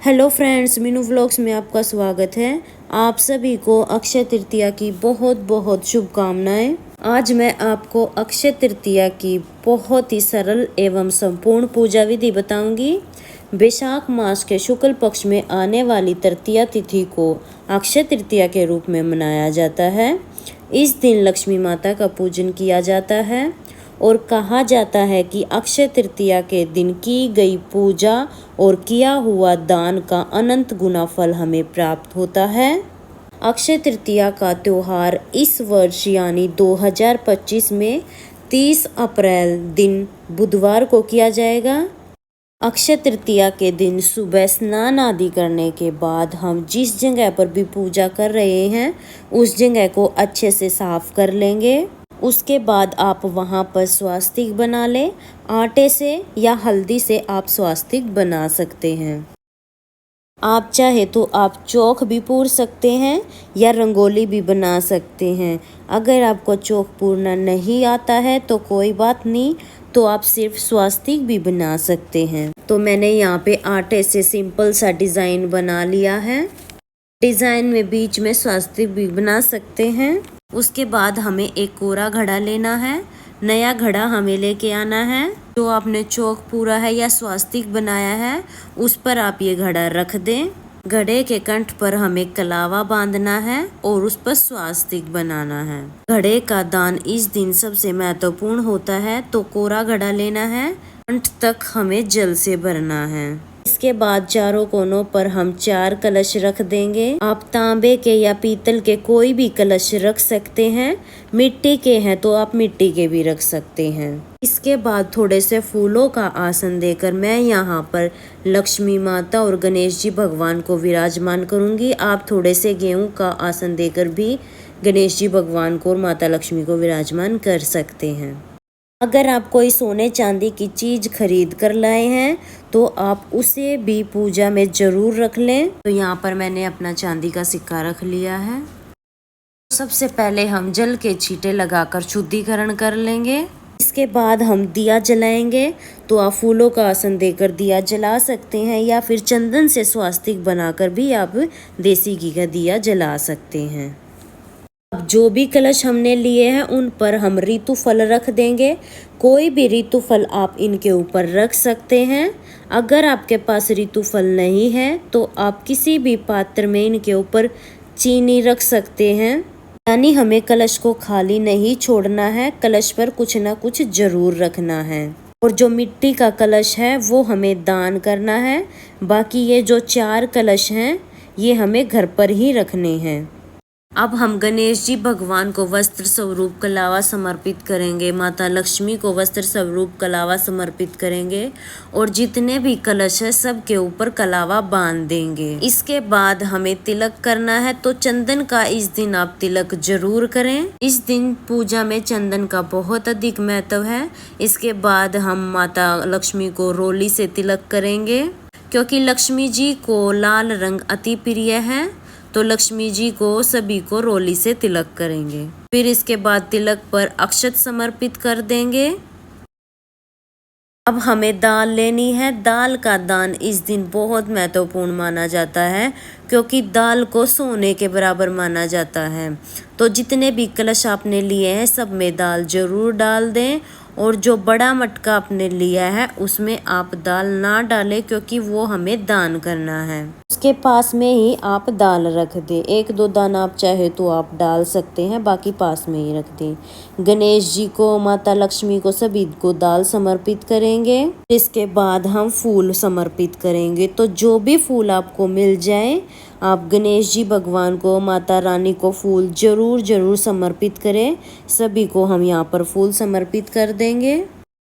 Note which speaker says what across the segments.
Speaker 1: Hello friends, Meenu vlogs में आपका स्वागत है। आप सभी को अक्षय तृतीया की बहुत बहुत शुभकामनाएं। आज मैं आपको अक्षय तृतीया की बहुत ही सरल एवं संपूर्ण पूजा विधि बताऊंगी। वैशाख मास के शुक्ल पक्ष में आने वाली तृतीया तिथि को अक्षय तृतीया के रूप में मनाया जाता है। इस दिन लक्ष्मी माता का पूजन किया जाता है और कहा जाता है कि अक्षय तृतीया के दिन की गई पूजा और किया हुआ दान का अनंत गुना फल हमें प्राप्त होता है। अक्षय तृतीया का त्यौहार इस वर्ष यानी 2025 में 30 अप्रैल दिन बुधवार को किया जाएगा। अक्षय तृतीया के दिन सुबह स्नान आदि करने के बाद हम जिस जगह पर भी पूजा कर रहे हैं उस जगह को अच्छे से साफ कर लेंगे। उसके बाद आप वहाँ पर स्वास्तिक बना लें। आटे से या हल्दी से आप स्वास्तिक बना सकते हैं। आप चाहे तो आप चौक भी पूर सकते हैं या रंगोली भी बना सकते हैं। अगर आपको चौक पूरना नहीं आता है तो कोई बात नहीं, तो आप सिर्फ स्वास्तिक भी बना सकते हैं। तो मैंने यहाँ पे आटे से सिंपल सा डिज़ाइन बना लिया है। डिज़ाइन में बीच में स्वास्तिक भी बना सकते हैं। उसके बाद हमें एक कोरा घड़ा लेना है। नया घड़ा हमें लेके आना है। जो आपने चौक पूरा है या स्वास्तिक बनाया है उस पर आप ये घड़ा रख दें। घड़े के कंठ पर हमें कलावा बांधना है और उस पर स्वास्तिक बनाना है। घड़े का दान इस दिन सबसे महत्वपूर्ण होता है, तो कोरा घड़ा लेना है। कंठ तक हमें जल से भरना है। इसके बाद चारों कोनों पर हम 4 कलश रख देंगे। आप तांबे के या पीतल के कोई भी कलश रख सकते हैं। मिट्टी के हैं तो आप मिट्टी के भी रख सकते हैं। इसके बाद थोड़े से फूलों का आसन देकर मैं यहाँ पर लक्ष्मी माता और गणेश जी भगवान को विराजमान करूँगी। आप थोड़े से गेहूं का आसन देकर भी गणेश जी भगवान को और माता लक्ष्मी को विराजमान कर सकते हैं। अगर आप कोई सोने चांदी की चीज़ खरीद कर लाए हैं तो आप उसे भी पूजा में ज़रूर रख लें। तो यहाँ पर मैंने अपना चांदी का सिक्का रख लिया है। सबसे पहले हम जल के छींटे लगाकर शुद्धिकरण कर लेंगे। इसके बाद हम दिया जलाएंगे। तो आप फूलों का आसन देकर दिया जला सकते हैं या फिर चंदन से स्वास्तिक बनाकर भी आप देसी घी का दिया जला सकते हैं। अब जो भी कलश हमने लिए हैं उन पर हम ऋतु फल रख देंगे। कोई भी ऋतु फल आप इनके ऊपर रख सकते हैं। अगर आपके पास ऋतु फल नहीं है तो आप किसी भी पात्र में इनके ऊपर चीनी रख सकते हैं। यानी हमें कलश को खाली नहीं छोड़ना है, कलश पर कुछ ना कुछ जरूर रखना है। और जो मिट्टी का कलश है वो हमें दान करना है। बाकी ये जो 4 कलश हैं ये हमें घर पर ही रखने हैं। अब हम गणेश जी भगवान को वस्त्र स्वरूप कलावा समर्पित करेंगे। माता लक्ष्मी को वस्त्र स्वरूप कलावा समर्पित करेंगे और जितने भी कलश है सब के ऊपर कलावा बांध देंगे। इसके बाद हमें तिलक करना है, तो चंदन का इस दिन आप तिलक जरूर करें। इस दिन पूजा में चंदन का बहुत अधिक महत्व है। इसके बाद हम माता लक्ष्मी को रोली से तिलक करेंगे, क्योंकि लक्ष्मी जी को लाल रंग अति प्रिय है। तो लक्ष्मी जी को सभी को रोली से तिलक करेंगे। फिर इसके बाद तिलक पर अक्षत समर्पित कर देंगे। अब हमें दाल लेनी है। दाल का दान इस दिन बहुत महत्वपूर्ण माना जाता है, क्योंकि दाल को सोने के बराबर माना जाता है। तो जितने भी कलश आपने लिए हैं सब में दाल जरूर डाल दें। और जो बड़ा मटका आपने लिया है उसमें आप दाल ना डालें, क्योंकि वो हमें दान करना है। उसके पास में ही आप दाल रख दें। 1-2 दाना आप चाहे तो आप डाल सकते हैं, बाकी पास में ही रख दें। गणेश जी को, माता लक्ष्मी को, सभी को दाल समर्पित करेंगे। इसके बाद हम फूल समर्पित करेंगे। तो जो भी फूल आपको मिल जाए आप गणेश जी भगवान को, माता रानी को फूल जरूर समर्पित करें। सभी को हम यहाँ पर फूल समर्पित कर देंगे।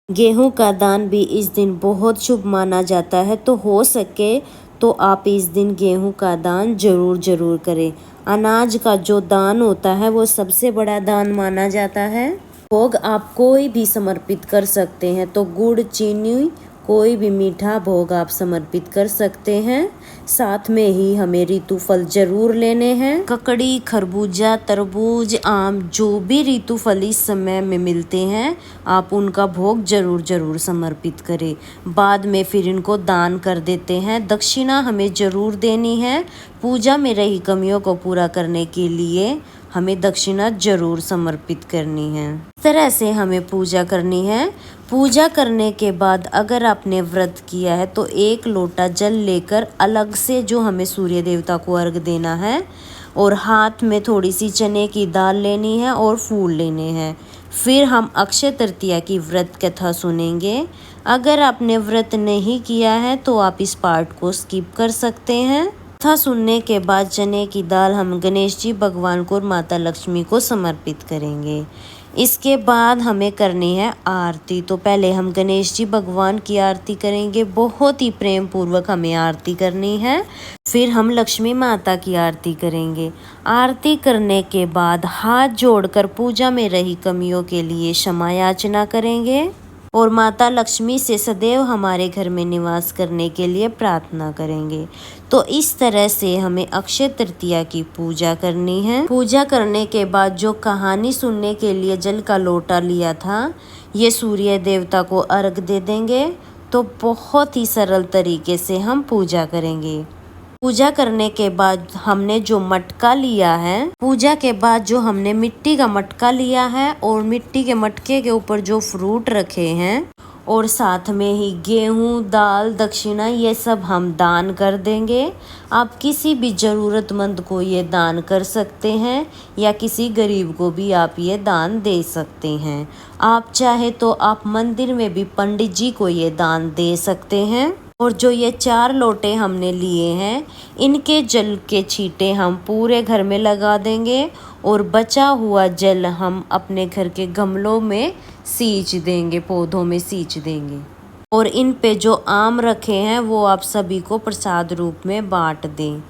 Speaker 1: गेहूं का दान भी इस दिन बहुत शुभ माना जाता है, तो हो सके तो आप इस दिन गेहूं का दान जरूर करें। अनाज का जो दान होता है वो सबसे बड़ा दान माना जाता है। भोग आप कोई भी समर्पित कर सकते हैं, तो गुड़, चीनी कोई भी मीठा भोग आप समर्पित कर सकते हैं। साथ में ही हमें ऋतु फल जरूर लेने हैं। ककड़ी, खरबूजा, तरबूज, आम, जो भी ऋतु फल इस समय में मिलते हैं आप उनका भोग जरूर समर्पित करें। बाद में फिर इनको दान कर देते हैं। दक्षिणा हमें जरूर देनी है। पूजा में रही कमियों को पूरा करने के लिए हमें दक्षिणा जरूर समर्पित करनी है। इस तरह से हमें पूजा करनी है। पूजा करने के बाद अगर आपने व्रत किया है तो 1 लोटा जल लेकर अलग से जो हमें सूर्य देवता को अर्घ देना है, और हाथ में थोड़ी सी चने की दाल लेनी है और फूल लेने हैं। फिर हम अक्षय तृतीया की व्रत कथा सुनेंगे। अगर आपने व्रत नहीं किया है तो आप इस पार्ट को स्किप कर सकते हैं। कथा सुनने के बाद चने की दाल हम गणेश जी भगवान को और माता लक्ष्मी को समर्पित करेंगे। इसके बाद हमें करनी है आरती। तो पहले हम गणेश जी भगवान की आरती करेंगे, बहुत ही प्रेम पूर्वक हमें आरती करनी है। फिर हम लक्ष्मी माता की आरती करेंगे। आरती करने के बाद हाथ जोड़कर पूजा में रही कमियों के लिए क्षमा याचना करेंगे और माता लक्ष्मी से सदैव हमारे घर में निवास करने के लिए प्रार्थना करेंगे। तो इस तरह से हमें अक्षय तृतीया की पूजा करनी है। पूजा करने के बाद जो कहानी सुनने के लिए जल का लोटा लिया था, ये सूर्य देवता को अर्घ दे देंगे। तो बहुत ही सरल तरीके से हम पूजा करेंगे। पूजा करने के बाद हमने जो मटका लिया है, पूजा के बाद जो हमने मिट्टी का मटका लिया है और मिट्टी के मटके के ऊपर जो फ्रूट रखे हैं और साथ में ही गेहूं, दाल, दक्षिणा, ये सब हम दान कर देंगे। आप किसी भी ज़रूरतमंद को ये दान कर सकते हैं या किसी गरीब को भी आप ये दान दे सकते हैं। आप चाहे तो आप मंदिर में भी पंडित जी को ये दान दे सकते हैं। और जो ये 4 लोटे हमने लिए हैं, इनके जल के छींटे हम पूरे घर में लगा देंगे और बचा हुआ जल हम अपने घर के गमलों में सींच देंगे, पौधों में सींच देंगे। और इन पे जो आम रखे हैं वो आप सभी को प्रसाद रूप में बांट दें।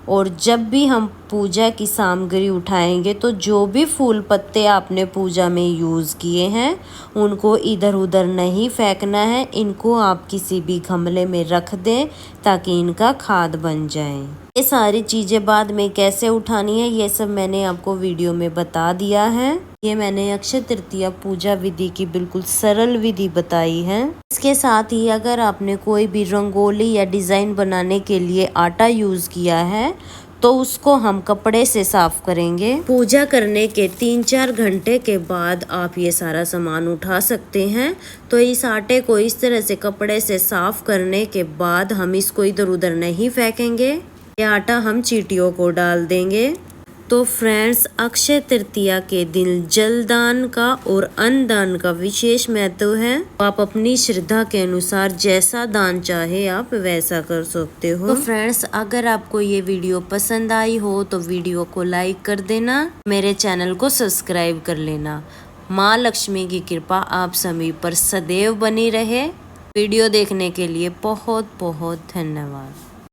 Speaker 1: और जब भी हम पूजा की सामग्री उठाएंगे तो जो भी फूल पत्ते आपने पूजा में यूज़ किए हैं उनको इधर उधर नहीं फेंकना है। इनको आप किसी भी गमले में रख दें ताकि इनका खाद बन जाए। ये सारी चीज़ें बाद में कैसे उठानी है ये सब मैंने आपको वीडियो में बता दिया है। ये मैंने अक्षय तृतीया पूजा विधि की बिल्कुल सरल विधि बताई है। इसके साथ ही अगर आपने कोई भी रंगोली या डिज़ाइन बनाने के लिए आटा यूज़ किया है तो उसको हम कपड़े से साफ करेंगे। पूजा करने के 3-4 घंटे के बाद आप ये सारा सामान उठा सकते हैं। तो इस आटे को इस तरह से कपड़े से साफ करने के बाद हम इसको इधर उधर नहीं फेंकेंगे। ये आटा हम चींटियों को डाल देंगे। तो फ्रेंड्स, अक्षय तृतीया के दिन जलदान का और अन्नदान का विशेष महत्व है। आप अपनी श्रद्धा के अनुसार जैसा दान चाहे आप वैसा कर सकते हो। तो फ्रेंड्स, अगर आपको ये वीडियो पसंद आई हो तो वीडियो को लाइक कर देना, मेरे चैनल को सब्सक्राइब कर लेना। माँ लक्ष्मी की कृपा आप सभी पर सदैव बनी रहे। वीडियो देखने के लिए बहुत बहुत धन्यवाद।